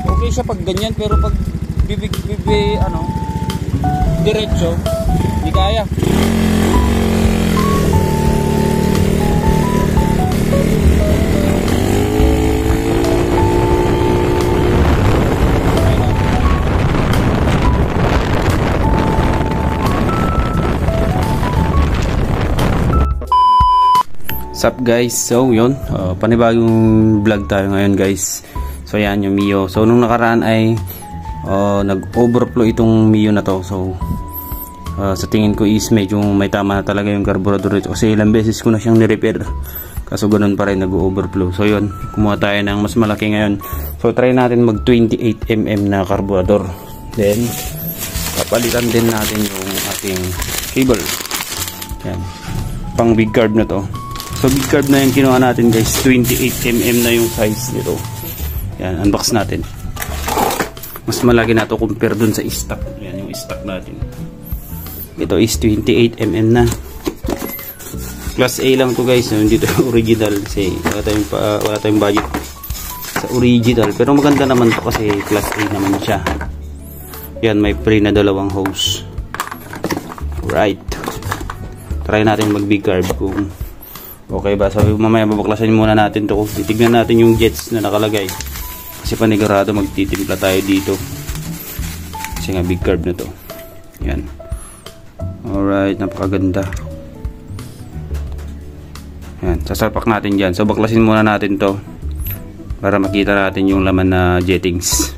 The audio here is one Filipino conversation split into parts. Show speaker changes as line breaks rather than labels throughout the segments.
Okay siya pag ganyan, pero pag ano, diretso, hindi kaya. Sup guys, so yun, panibagong vlog tayo ngayon guys. So yan yung Mio. So nung nakaraan ay nag-overflow itong Mio na to. So sa tingin ko is medyo may tama na talaga yung carburetor ito, kasi ilang beses ko na siyang ni-repair, kaso ganun pa rin, nag-overflow. So yun, kumuha tayo ng mas malaki ngayon. So try natin mag 28mm na carburetor. Then papalitan din natin yung ating cable. Yan, pang big carb na to. So big carb na yung kinuha natin guys, 28mm na yung size nito. Yan, unbox natin. Mas malaki na to compare dun sa stock. Yan yung stock natin. Ito is 28mm na. Class A lang to guys, hindi to original kasi wala tayong budget sa original. Pero maganda naman to kasi class A naman siya. Yan, may free na dalawang hose. Right. Try natin mag big carb kung okay ba. So mamaya babaklasan muna natin to. Titignan natin yung jets na nakalagay, kasi panigurado magtitimpla tayo dito kasi nga big carb na to. Yan. Alright, napakaganda. Yan, sasalpak natin dyan. So baklasin muna natin to para makita natin yung laman na jettings.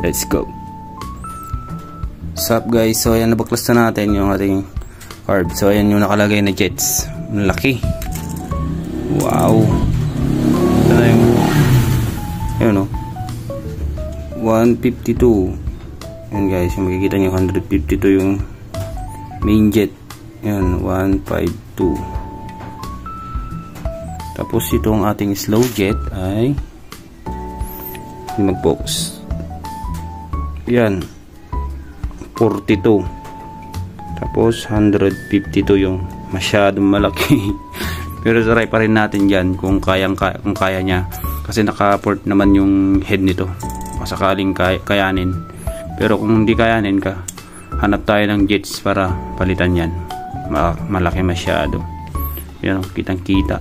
Let's go. Sup guys, so ayan, nabaklas na natin yung ating carb. So ayan yung nakalagay na jets. Ang laki. Wow. Ito na yung, ayun o, 152. Ayan guys, yung makikita nyo, 152 yung main jet. Ayan, 152. Tapos itong ating slow jet ay mag-focus. Ayan, 42. Tapos 152 yung masyadong malaki. Pero try pa rin natin dyan kung kaya niya, kasi naka-port naman yung head nito, sakaling kayanin. Pero kung hindi kayanin ka, hanap tayo ng jets para palitan yan. Malaki masyado. Yan, kitang kita.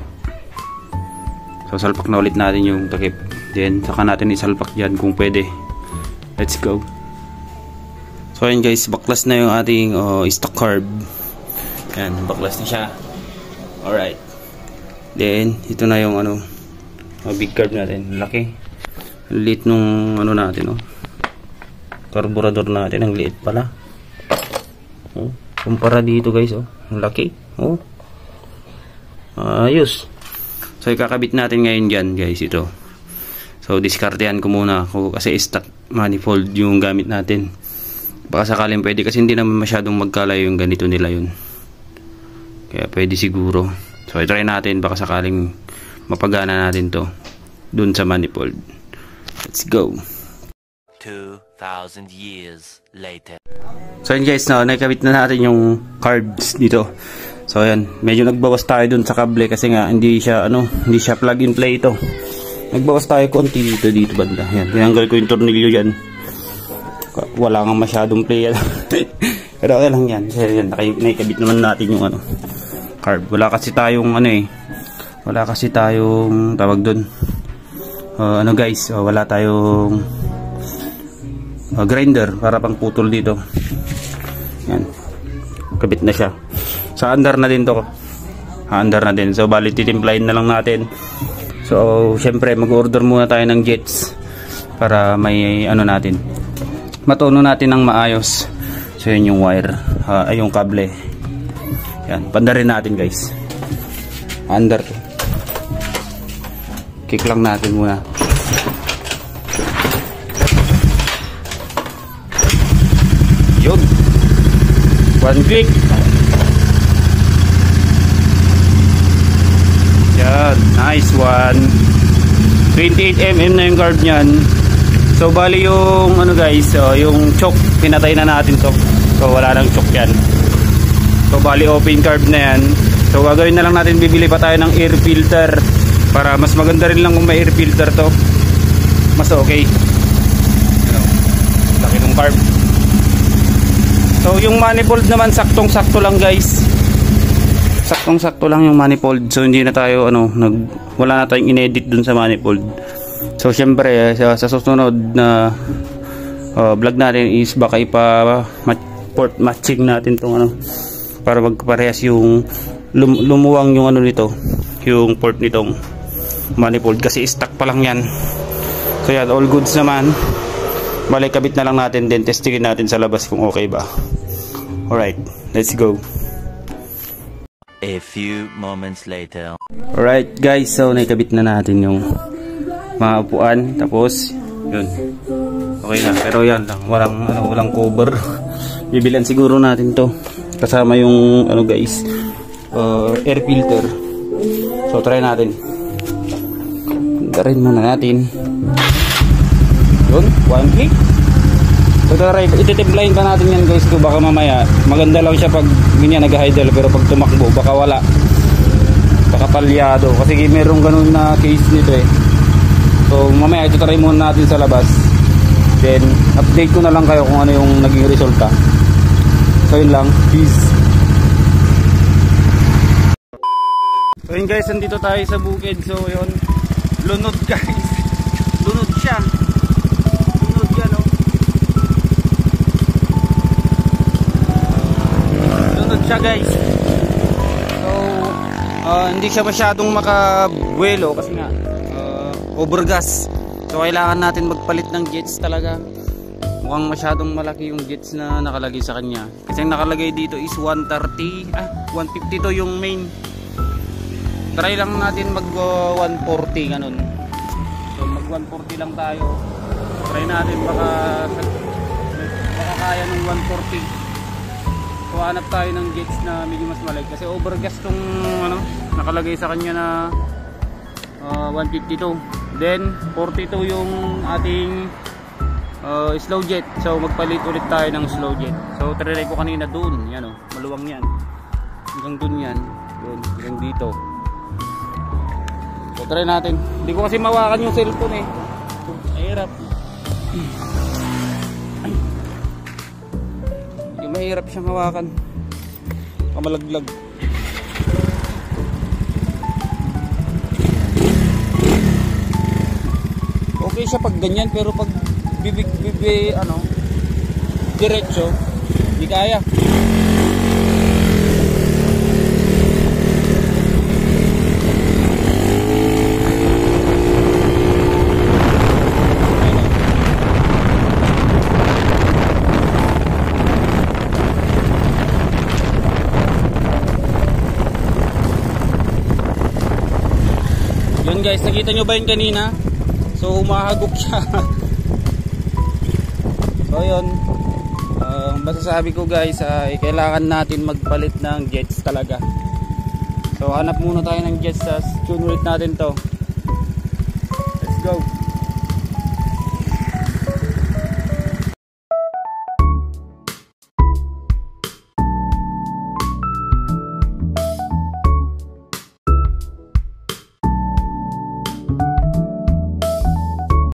So salpak na ulit natin yung takip, then saka natin isalpak dyan kung pwede. Let's go. So ayan guys, baklas na yung ating stock carb. Yan, baklas na siya. Alright. Then ito na yung big carb natin. Laki. Ang liit nung natin, carburetor natin, ang liit pala. Kumpara dito guys, ang laki. Ayos. So ikakabit natin ngayon dyan guys, ito. So diskartehan ko muna kasi stock manifold yung gamit natin. Baka sakaling pwede, kasi hindi naman masyadong magkalayo yung ganito nila yun. Kaya pwede siguro. So i-try natin, baka sakaling mapagana natin to dun sa manifold. Let's go.
2,000 years later.
So yun guys, nakikabit na natin yung carbs dito. So ayan, medyo nagbawas tayo dun sa kable kasi nga hindi siya plug and play ito. Nagbawas tayo konti dito banda. Ayan, tinanggal ko yung tornilyo dyan. Wala nga masyadong play. Pero okay lang yan. Kasi yan, nakikabit naman natin yung carb. Wala kasi tayong wala kasi tayong tawag dun. Guys, wala tayong grinder para pang putol dito. Yan. Kabit na siya. Sa under na din to. Under na din. So bali titimplahin na lang natin. So syempre mag-order muna tayo ng jets para may natin, matuno natin ng maayos. So yun yung wire, ay yung kable. Yan, pandarin natin guys. Under to. Kick lang natin muna. Yun. One click. Yan, nice one. 28mm na yung carb niyan. So bali yung guys, yung choke pinatay na natin to. So wala nang choke yan. So bali open carb na yan. So gagawin na lang natin, bibili pa tayo ng air filter para mas maganda rin lang kung may air filter to, mas okay. Laki ng carb. So yung manifold naman saktong sakto lang guys, saktong sakto lang yung manifold. So hindi na tayo wala na tayong inedit dun sa manifold. So syempre sa susunod na vlog natin is baka port matching natin tong para magparehas yung lumuwang yung nito, yung port nitong manifold kasi stock pa lang yan. So yan, all goods naman. Balik kabit na lang natin, then testingin natin sa labas kung okay ba. Alright, let's go.
A few moments later.
Alright guys, so naikabit na natin yung mga upuan, tapos yun, okay na. Pero yan lang, walang cover. Bibilan siguro natin to kasama yung guys, air filter. So try natin, tarin muna natin yun, 1 click. So try, ititimplahin pa natin yan guys, so baka mamaya maganda lang siya pag nag-idle, pero pag tumakbo baka wala, baka palyado kasi merong ganun na case nito eh. So mamaya ito try muna natin sa labas, then update ko na lang kayo kung ano yung naging resulta. So yun lang, peace. So yun guys, nandito tayo sa bukid. So yun, lunod guys, lunod siya, lunod yan lunod siya guys. So hindi siya masyadong makabuelo kasi nga overgas. So kailangan natin magpalit ng jets talaga. Mukhang masyadong malaki yung jets na nakalagay sa kanya. Kasi ang nakalagay dito is 130, 150 to yung main. Try lang natin mag 140 ganun. So mag 140 lang tayo. Try natin baka kaya ng 140. So hanap tayo ng jets na medyo mas malaki kasi overgas tong nakalagay sa kanya na 152. Then 42 yung ating slow jet. So magpalit ulit tayo ng slow jet. So try ko kanina doon, yan maluwang yan. Hanggang doon yan. Doon, hanggang dito. So try natin. Hindi ko kasi mawakan yung cellphone eh. Mahirap. Mahirap siyang hawakan. Kamalaglag. Okay siya pag ganyan, pero pag diretso, hindi kaya. Yun guys, nakita nyo ba yun kanina? So humahagok siya. So yun, masasabi ko guys ay kailangan natin magpalit ng jets talaga. So hanap muna tayo ng jets, tune ulit natin to. Let's go.